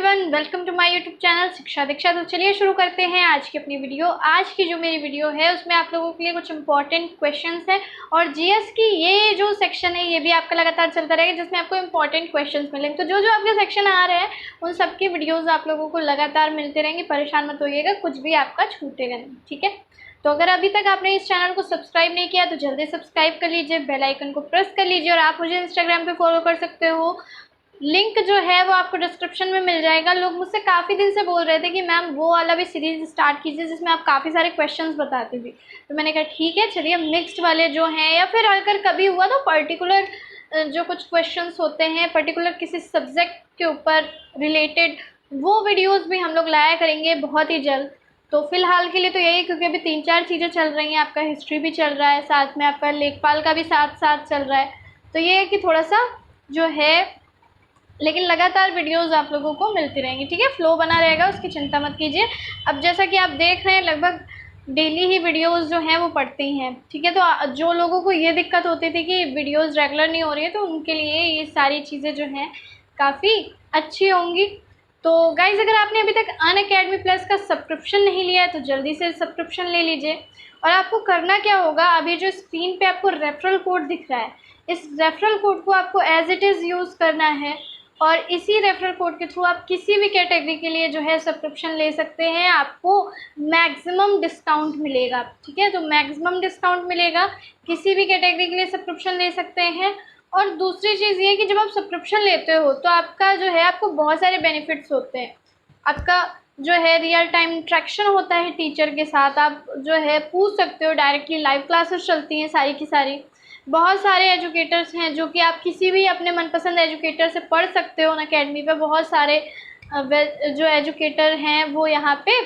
Everyone, welcome to my YouTube channel Shiksha Diksha. तो चलिए शुरू करते हैं आज की अपनी वीडियो। आज की जो मेरी वीडियो है उसमें आप लोगों के लिए कुछ इंपॉर्टेंट क्वेश्चंस है और जीएस की ये जो सेक्शन है ये भी आपका लगातार चलता रहेगा जिसमें आपको इंपॉर्टेंट क्वेश्चंस मिलेंगे। तो जो जो आपके सेक्शन आ रहे हैं उन सबकी वीडियोज़ आप लोगों को लगातार मिलते रहेंगे, परेशान मत होइएगा, कुछ भी आपका छूटेगा नहीं, ठीक है। तो अगर अभी तक आपने इस चैनल को सब्सक्राइब नहीं किया तो जल्दी सब्सक्राइब कर लीजिए, बेल आइकन को प्रेस कर लीजिए और आप मुझे इंस्टाग्राम पे फॉलो कर सकते हो। लिंक जो है वो आपको डिस्क्रिप्शन में मिल जाएगा। लोग मुझसे काफ़ी दिन से बोल रहे थे कि मैम वो वाला भी सीरीज़ स्टार्ट कीजिए जिसमें आप काफ़ी सारे क्वेश्चंस बताती थी, तो मैंने कहा ठीक है चलिए मिक्स्ड वाले जो हैं या फिर अगर कभी हुआ तो पर्टिकुलर जो कुछ क्वेश्चंस होते हैं पर्टिकुलर किसी सब्जेक्ट के ऊपर रिलेटेड वो वीडियोज़ भी हम लोग लाया करेंगे बहुत ही जल्द। तो फिलहाल के लिए तो यही, क्योंकि अभी 3-4 चीज़ें चल रही हैं, आपका हिस्ट्री भी चल रहा है, साथ में आपका लेखपाल का भी साथ साथ चल रहा है। तो ये है कि थोड़ा सा जो है, लेकिन लगातार वीडियोस आप लोगों को मिलती रहेंगी, ठीक है। फ्लो बना रहेगा, उसकी चिंता मत कीजिए। अब जैसा कि आप देख रहे हैं लगभग डेली ही वीडियोस जो हैं वो पड़ती हैं, ठीक है। तो जो लोगों को ये दिक्कत होती थी कि वीडियोस रेगुलर नहीं हो रही है तो उनके लिए ये सारी चीज़ें जो हैं काफ़ी अच्छी होंगी। तो गाइज़, अगर आपने अभी तक अनअकैडमी प्लस का सब्सक्रिप्शन नहीं लिया है तो जल्दी से सब्सक्रिप्शन ले लीजिए। और आपको करना क्या होगा, अभी जो स्क्रीन पे आपको रेफरल कोड दिख रहा है, इस रेफरल कोड को आपको एज इट इज़ यूज़ करना है और इसी रेफरल कोड के थ्रू आप किसी भी कैटेगरी के लिए जो है सब्सक्रिप्शन ले सकते हैं। आपको मैक्सिमम डिस्काउंट मिलेगा, ठीक है। तो मैक्सिमम डिस्काउंट मिलेगा, किसी भी कैटेगरी के लिए सब्सक्रिप्शन ले सकते हैं। और दूसरी चीज़ ये कि जब आप सब्सक्रिप्शन लेते हो तो आपका जो है आपको बहुत सारे बेनिफिट्स होते हैं। आपका जो है रियल टाइम इंट्रैक्शन होता है टीचर के साथ, आप जो है पूछ सकते हो डायरेक्टली, लाइव क्लासेस चलती हैं सारी की सारी। बहुत सारे एजुकेटर्स हैं जो कि आप किसी भी अपने मनपसंद एजुकेटर से पढ़ सकते हो। अनअकैडमी पे बहुत सारे जो एजुकेटर हैं वो यहाँ पे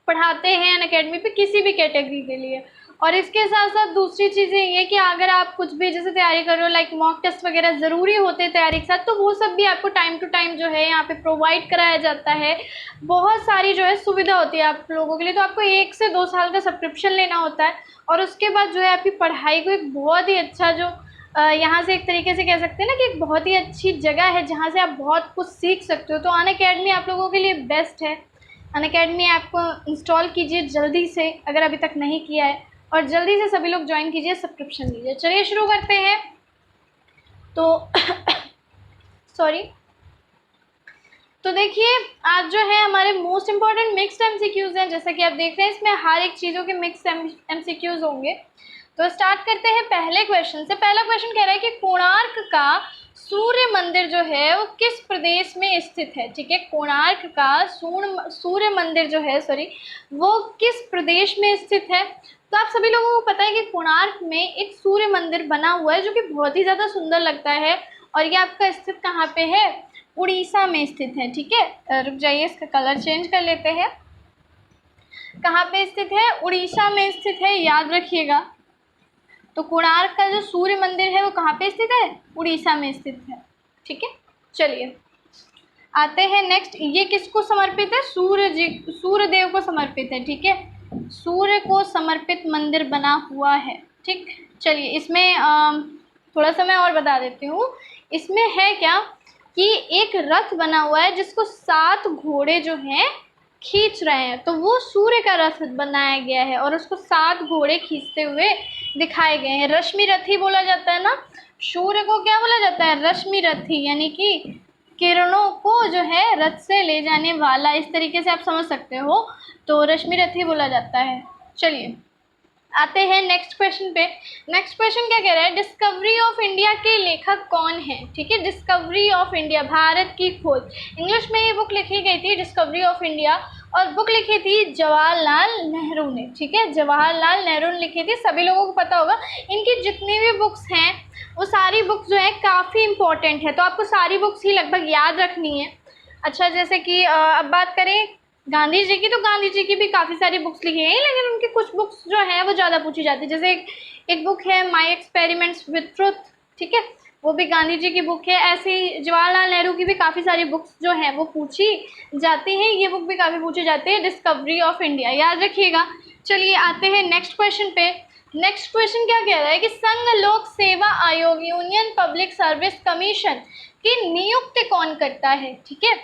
पढ़ाते हैं अनअकैडमी पे किसी भी कैटेगरी के लिए। और इसके साथ साथ दूसरी चीज़ें ये कि अगर आप कुछ भी जैसे तैयारी कर रहे हो, लाइक मॉक टेस्ट वगैरह ज़रूरी होते हैं तैयारी के साथ, तो वो सब भी आपको टाइम टू टाइम जो है यहाँ पे प्रोवाइड कराया जाता है। बहुत सारी जो है सुविधा होती है आप लोगों के लिए। तो आपको 1 से 2 साल का सब्सक्रिप्शन लेना होता है और उसके बाद जो है आपकी पढ़ाई को एक बहुत ही अच्छा जो यहाँ से एक तरीके से कह सकते हैं ना कि एक बहुत ही अच्छी जगह है जहाँ से आप बहुत कुछ सीख सकते हो। तो अनअकैडमी आप लोगों के लिए बेस्ट है। अनअकैडमी ऐप को इंस्टॉल कीजिए जल्दी से अगर अभी तक नहीं किया है, और जल्दी से सभी लोग ज्वाइन कीजिए, सब्सक्रिप्शन लीजिए। चलिए शुरू करते हैं। तो सॉरी, तो देखिए आज जो है हमारे मोस्ट इम्पॉर्टेंट मिक्स्ड एमसीक्यूज़ हैं। जैसा कि आप देख रहे हैं इसमें हर एक चीज़ों के मिक्स्ड एमसीक्यूज़ होंगे। तो स्टार्ट करते हैं पहले क्वेश्चन से। पहला क्वेश्चन कह रहा है कि कोणार्क का सूर्य मंदिर जो है वो किस प्रदेश में स्थित है, ठीक है। कोणार्क का सूर्य मंदिर जो है वो किस प्रदेश में स्थित है। तो आप सभी लोगों को पता है कि कोणार्क में एक सूर्य मंदिर बना हुआ है जो कि बहुत ही ज़्यादा सुंदर लगता है और ये आपका स्थित कहाँ पे है, उड़ीसा में स्थित है, ठीक है। रुक जाइए, इसका कलर चेंज कर लेते हैं। कहाँ पे स्थित है, उड़ीसा में स्थित है, याद रखिएगा। तो कोणार्क का जो सूर्य मंदिर है वो कहाँ पे स्थित है, उड़ीसा में स्थित है, ठीक है। चलिए आते हैं नेक्स्ट। ये किसको समर्पित है, सूर्य देव को समर्पित है, ठीक है। सूर्य को समर्पित मंदिर बना हुआ है, ठीक। चलिए इसमें थोड़ा सा मैं और बता देती हूँ। इसमें है क्या कि एक रथ बना हुआ है जिसको 7 घोड़े जो हैं खींच रहे हैं, तो वो सूर्य का रथ बनाया गया है और उसको 7 घोड़े खींचते हुए दिखाए गए हैं। रश्मि रथी बोला जाता है ना, सूर्य को क्या बोला जाता है, रश्मि रथी, यानी कि किरणों को जो है रथ से ले जाने वाला, इस तरीके से आप समझ सकते हो। तो रश्मि रथी बोला जाता है। चलिए आते हैं नेक्स्ट क्वेश्चन पे। नेक्स्ट क्वेश्चन क्या कह रहा है, डिस्कवरी ऑफ इंडिया के लेखक कौन है, ठीक है। डिस्कवरी ऑफ इंडिया, भारत की खोज, इंग्लिश में ये बुक लिखी गई थी डिस्कवरी ऑफ इंडिया और बुक लिखी थी जवाहरलाल नेहरू ने, ठीक है। जवाहरलाल नेहरू ने लिखी थी, सभी लोगों को पता होगा। इनकी जितनी भी बुक्स हैं वो सारी बुक्स जो है काफ़ी इंपॉर्टेंट है, तो आपको सारी बुक्स ही लगभग याद रखनी है। अच्छा, जैसे कि अब बात करें गांधी जी की, तो गांधी जी की भी काफ़ी सारी बुक्स लिखी हैं, लेकिन उनकी कुछ बुक्स जो है वो ज़्यादा पूछी जाती है। जैसे एक बुक है माय एक्सपेरिमेंट्स विद ट्रुथ, ठीक है, वो भी गांधी जी की बुक है। ऐसे ही जवाहरलाल नेहरू की भी काफ़ी सारी बुक्स जो हैं वो पूछी जाती हैं, ये बुक भी काफ़ी पूछी जाती है, डिस्कवरी ऑफ इंडिया, याद रखिएगा। चलिए आते हैं नेक्स्ट क्वेश्चन पे। नेक्स्ट क्वेश्चन क्या कह रहा है कि संघ लोक सेवा आयोग, यूनियन पब्लिक सर्विस कमीशन की नियुक्ति कौन करता है, ठीक है।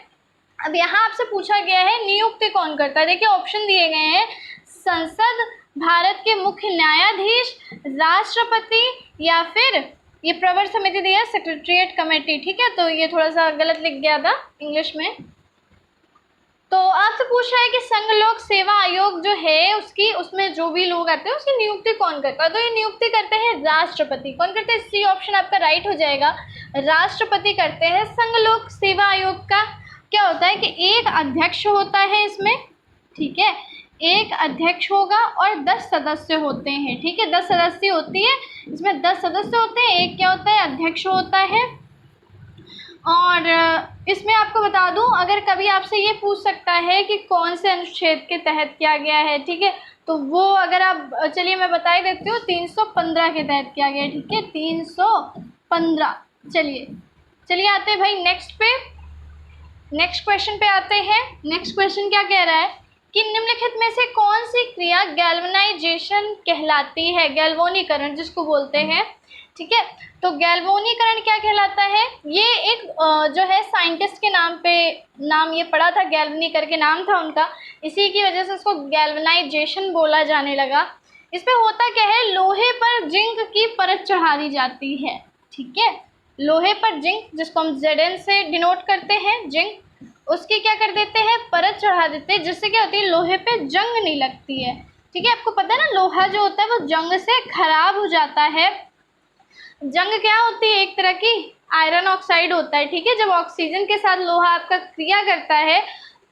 अब यहाँ आपसे पूछा गया है नियुक्ति कौन करता है। देखिए ऑप्शन दिए गए हैं, संसद, भारत के मुख्य न्यायाधीश, राष्ट्रपति, या फिर ये प्रवर समिति दी है सेक्रेटरीट कमेटी। ठीक है, तो ये थोड़ा सा गलत लिख गया था इंग्लिश में। तो आपसे पूछ रहा है कि संघ लोक सेवा आयोग जो है उसमें जो भी लोग आते हैं उसकी नियुक्ति कौन करता है। तो ये नियुक्ति करते हैं राष्ट्रपति। कौन करते हैं? सी ऑप्शन आपका राइट हो जाएगा, राष्ट्रपति करते हैं। संघ लोक सेवा आयोग का क्या होता है कि एक अध्यक्ष होता है इसमें, ठीक है, एक अध्यक्ष होगा और 10 सदस्य होते हैं। ठीक है, 10 सदस्य होती है, इसमें 10 सदस्य होते हैं, एक क्या होता है? अध्यक्ष होता है। और इसमें आपको बता दूं, अगर कभी आपसे ये पूछ सकता है कि कौन से अनुच्छेद के तहत किया गया है, ठीक है, तो वो अगर आप, चलिए मैं बता ही देती हूँ, 315 के तहत किया गया है। ठीक है, 315। चलिए आते हैं भाई नेक्स्ट क्वेश्चन पे आते हैं। नेक्स्ट क्वेश्चन क्या कह रहा है कि निम्नलिखित में से कौन सी क्रिया गैल्वेनाइजेशन कहलाती है? गैल्वेनीकरण जिसको बोलते हैं। ठीक है, तो गैल्वेनीकरण क्या कहलाता है? ये एक जो है साइंटिस्ट के नाम ये पड़ा था, गैल्वेनी करके नाम था उनका, इसी की वजह से उसको गैल्वेनाइजेशन बोला जाने लगा। इसमें होता क्या है, लोहे पर जिंक की परत चढ़ा दी जाती है। ठीक है, लोहे पर जिंक, जिसको हम Zn से डिनोट करते हैं, जिंक, उसकी क्या कर देते हैं? परत चढ़ा देते हैं, जिससे क्या होती है? लोहे पे जंग नहीं लगती है। ठीक है, आपको पता है ना, लोहा जो होता है वो जंग से खराब हो जाता है। जंग क्या होती है? एक तरह की आयरन ऑक्साइड होता है। ठीक है, जब ऑक्सीजन के साथ लोहा आपका क्रिया करता है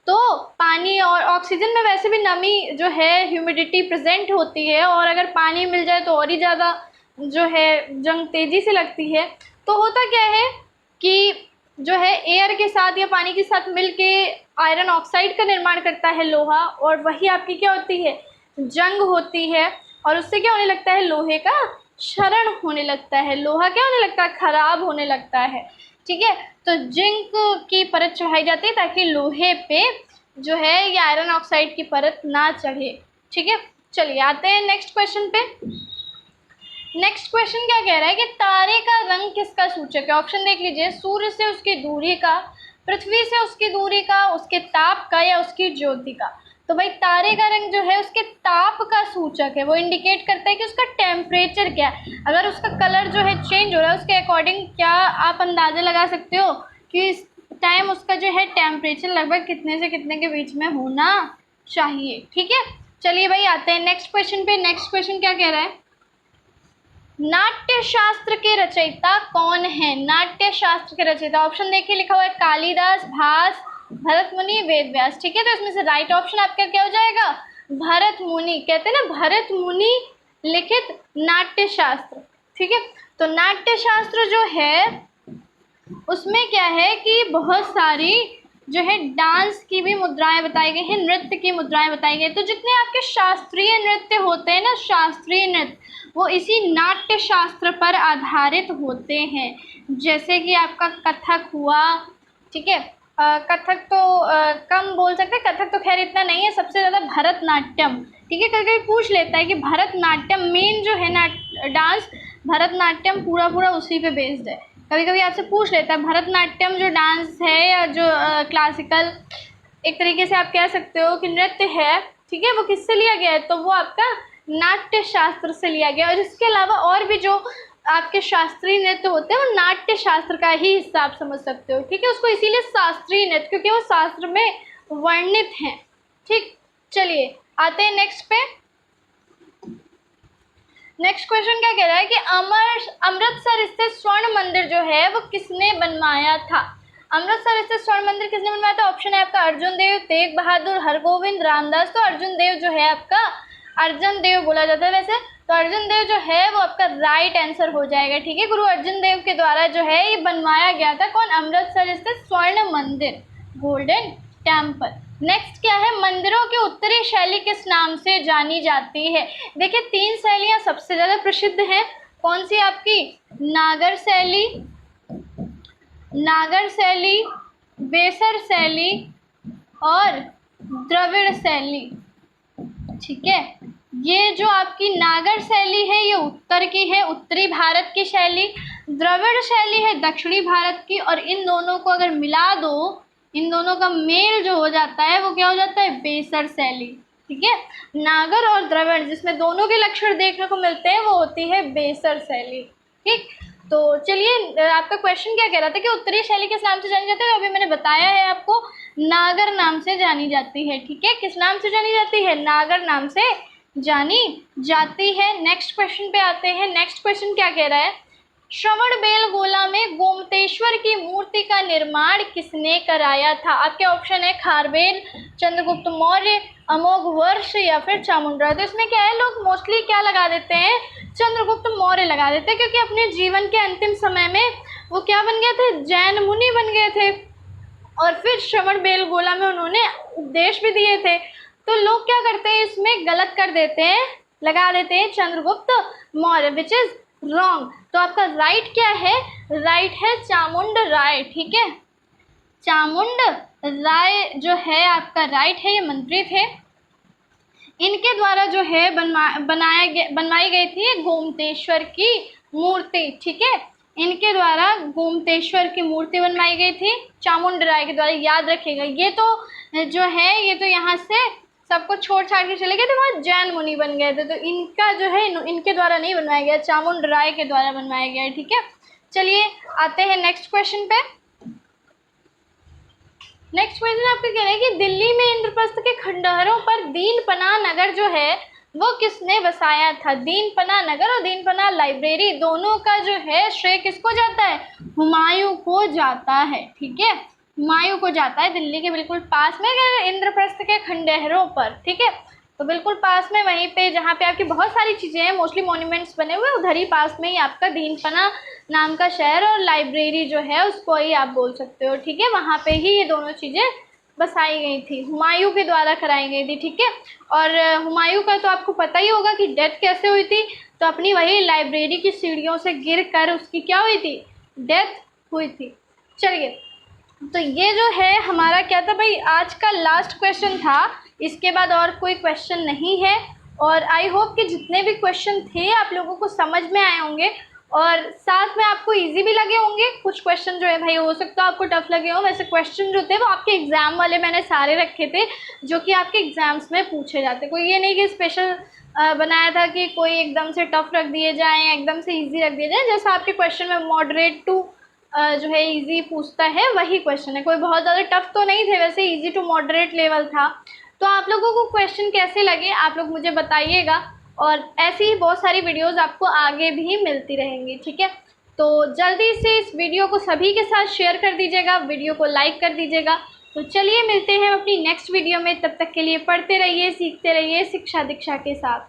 तो पानी और ऑक्सीजन में वैसे भी नमी जो है, ह्यूमिडिटी प्रेजेंट होती है, और अगर पानी मिल जाए तो और ही ज़्यादा जो है जंग तेज़ी से लगती है। तो होता क्या है कि जो है एयर के साथ या पानी के साथ मिलके आयरन ऑक्साइड का निर्माण करता है लोहा, और वही आपकी क्या होती है? जंग होती है, और उससे क्या होने लगता है? लोहे का क्षरण होने लगता है, लोहा क्या होने लगता है? खराब होने लगता है। ठीक है, तो जिंक की परत चढ़ाई जाती है ताकि लोहे पे जो है ये आयरन ऑक्साइड की परत ना चढ़े। ठीक है, चलिए आते हैं नेक्स्ट क्वेश्चन पे। नेक्स्ट क्वेश्चन क्या कह रहा है कि तारे का रंग किसका सूचक है? ऑप्शन देख लीजिए, सूर्य से उसकी दूरी का, पृथ्वी से उसकी दूरी का, उसके ताप का, या उसकी ज्योति का। तो भाई तारे का रंग जो है उसके ताप का सूचक है, वो इंडिकेट करता है कि उसका टेम्परेचर क्या है। अगर उसका कलर जो है चेंज हो रहा है, उसके अकॉर्डिंग क्या आप अंदाज़ा लगा सकते हो कि इस टाइम उसका जो है टेम्परेचर लगभग कितने से कितने के बीच में होना चाहिए। ठीक है, चलिए भाई आते हैं नेक्स्ट क्वेश्चन पे। नेक्स्ट क्वेश्चन क्या कह रहा है, नाट्य शास्त्र के रचयिता कौन है? नाट्य शास्त्र के रचयिता, ऑप्शन देखिए लिखा हुआ है कालिदास, भास, भरत मुनि, वेद व्यास। ठीक है, तो इसमें से राइट ऑप्शन आपका क्या हो जाएगा? भरत मुनि। कहते हैं ना, भरत मुनि लिखित नाट्य शास्त्र। ठीक है, तो नाट्य शास्त्र जो है उसमें क्या है कि बहुत सारी जो है डांस की भी मुद्राएं बताई गई हैं, नृत्य की मुद्राएं बताई गई। तो जितने आपके शास्त्रीय नृत्य होते हैं ना, शास्त्रीय नृत्य, वो इसी नाट्य शास्त्र पर आधारित होते हैं। जैसे कि आपका कथक हुआ। ठीक है, कथक तो कम बोल सकते हैं, कथक तो खैर इतना नहीं है, सबसे ज़्यादा भरतनाट्यम। ठीक है, कभी कभी पूछ लेता है कि भरतनाट्यम मेन जो है ना डांस, भरतनाट्यम पूरा उसी पे बेस्ड है। कभी कभी आपसे पूछ लेता है भरतनाट्यम जो डांस है या जो क्लासिकल एक तरीके से आप कह सकते हो कि नृत्य है, ठीक है, वो किससे लिया गया है? तो वो आपका नाट्य शास्त्र से लिया गया। और इसके अलावा और भी जो आपके शास्त्रीय नृत्य होते हैं वो नाट्य शास्त्र का ही हिस्सा आप समझ सकते हो। ठीक है, उसको इसीलिए शास्त्रीय नृत्य, क्योंकि वो शास्त्र में वर्णित हैं। ठीक, चलिए आते हैं नेक्स्ट पे। नेक्स्ट क्वेश्चन क्या कह रहा है कि अमृतसर स्थित स्वर्ण मंदिर जो है वो किसने बनवाया था? अमृतसर स्थित स्वर्ण मंदिर किसने बनवाया था? ऑप्शन है आपका अर्जुन देव, तेग बहादुर, हरगोविंद, रामदास। तो अर्जुन देव जो है आपका, अर्जुन देव बोला जाता है वैसे, तो अर्जुन देव जो है वो आपका राइट आंसर हो जाएगा। ठीक है, गुरु अर्जुन देव के द्वारा जो है ये बनवाया गया था। कौन? अमृतसर स्थित स्वर्ण मंदिर, गोल्डन टेम्पल। नेक्स्ट क्या है, मंदिरों की उत्तरी शैली किस नाम से जानी जाती है? देखिए 3 शैलियाँ सबसे ज़्यादा प्रसिद्ध हैं। कौन सी आपकी? नागर शैली, बेसर शैली और द्रविड़ शैली। ठीक है, ये जो आपकी नागर शैली है ये उत्तर की है, उत्तरी भारत की शैली। द्रविड़ शैली है दक्षिणी भारत की। और इन दोनों को अगर मिला दो, इन दोनों का मेल जो हो जाता है वो क्या हो जाता है, बेसर शैली। ठीक है, नागर और द्रविड़ जिसमें दोनों के लक्षण देखने को मिलते हैं वो होती है बेसर शैली। ठीक, तो चलिए आपका क्वेश्चन क्या कह रहा था कि उत्तरी शैली किस नाम से जानी जाती है, अभी मैंने बताया है आपको, नागर नाम से जानी जाती है। ठीक है, किस नाम से जानी जाती है, नागर नाम से जानी जाती है। नेक्स्ट क्वेश्चन पे आते हैं। नेक्स्ट क्वेश्चन क्या कह रहा है, श्रवणबेलगोला में गोमतेश्वर की मूर्ति का निर्माण किसने कराया था। आपके ऑप्शन है खारवेल, चंद्रगुप्त मौर्य, अमोघवर्ष या फिर चामुंडा। तो इसमें क्या है, लोग मोस्टली क्या लगा देते हैं, चंद्रगुप्त मौर्य लगा देते हैं, क्योंकि अपने जीवन के अंतिम समय में वो क्या बन गए थे, जैन मुनि बन गए थे, और फिर श्रवणबेलगोला में उन्होंने उपदेश भी दिए थे। तो लोग क्या करते हैं, इसमें गलत कर देते हैं, लगा देते हैं Chandragupta Maurya, which is wrong. तो आपका राइट क्या है, राइट है चामुंड राय। ठीक है, चामुंड राय जो है आपका राइट है, ये मंत्री थे। इनके द्वारा जो है बनवाई गई थी गोमतेश्वर की मूर्ति। ठीक है, इनके द्वारा गोमतेश्वर की मूर्ति बनवाई गई थी चामुंड राय के द्वारा। याद रखिएगा, ये तो जो है ये तो यहाँ से सबको छोड़ छाड़ के चले गए थे, वहाँ जैन मुनि बन गए थे। तो इनका जो है इनके द्वारा नहीं बनवाया गया, चामुंड राय के द्वारा बनवाया गया है। ठीक है, चलिए आते हैं नेक्स्ट क्वेश्चन पे। नेक्स्ट क्वेश्चन आपका कह रहा है कि दिल्ली में इंद्रप्रस्थ के खंडहरों पर दीनपना नगर जो है वो किसने बसाया था। दीनपना नगर और दीनपना लाइब्रेरी दोनों का जो है श्रेय किसको जाता है, हुमायूं को जाता है। ठीक है, हुमायूं को जाता है, दिल्ली के बिल्कुल पास में इंद्रप्रस्थ के खंडहरों पर। ठीक है, तो बिल्कुल पास में वहीं पे जहाँ पे आपकी बहुत सारी चीज़ें हैं, मोस्टली मॉन्यूमेंट्स बने हुए, उधर ही पास में ही आपका दीनपना नाम का शहर और लाइब्रेरी जो है उसको ही आप बोल सकते हो। ठीक है, वहाँ पे ही ये दोनों चीज़ें बसाई गई थी, हुमायूं के द्वारा कराई गई थी। ठीक है, और हुमायूं का तो आपको पता ही होगा कि डेथ कैसे हुई थी, तो अपनी वही लाइब्रेरी की सीढ़ियों से गिर कर उसकी क्या हुई थी, डेथ हुई थी। चलिए, तो ये जो है हमारा क्या था भाई, आज का लास्ट क्वेश्चन था, इसके बाद और कोई क्वेश्चन नहीं है। और आई होप कि जितने भी क्वेश्चन थे आप लोगों को समझ में आए होंगे और साथ में आपको इजी भी लगे होंगे। कुछ क्वेश्चन जो है भाई हो सकता है आपको टफ लगे हो, वैसे क्वेश्चन जो थे वो आपके एग्ज़ाम वाले मैंने सारे रखे थे जो कि आपके एग्ज़ाम्स में पूछे जाते। कोई ये नहीं कि स्पेशल बनाया था कि कोई एकदम से टफ रख दिए जाएँ, एकदम से ईजी रख दिए जाए। जैसा आपके क्वेश्चन में मॉडरेट टू जो है इजी पूछता है वही क्वेश्चन है, कोई बहुत ज़्यादा टफ तो नहीं थे, वैसे इजी टू मॉडरेट लेवल था। तो आप लोगों को क्वेश्चन कैसे लगे आप लोग मुझे बताइएगा, और ऐसी ही बहुत सारी वीडियोस आपको आगे भी मिलती रहेंगी। ठीक है, तो जल्दी से इस वीडियो को सभी के साथ शेयर कर दीजिएगा, वीडियो को लाइक कर दीजिएगा। तो चलिए मिलते हैं अपनी नेक्स्ट वीडियो में, तब तक के लिए पढ़ते रहिए, सीखते रहिए शिक्षा दीक्षा के साथ।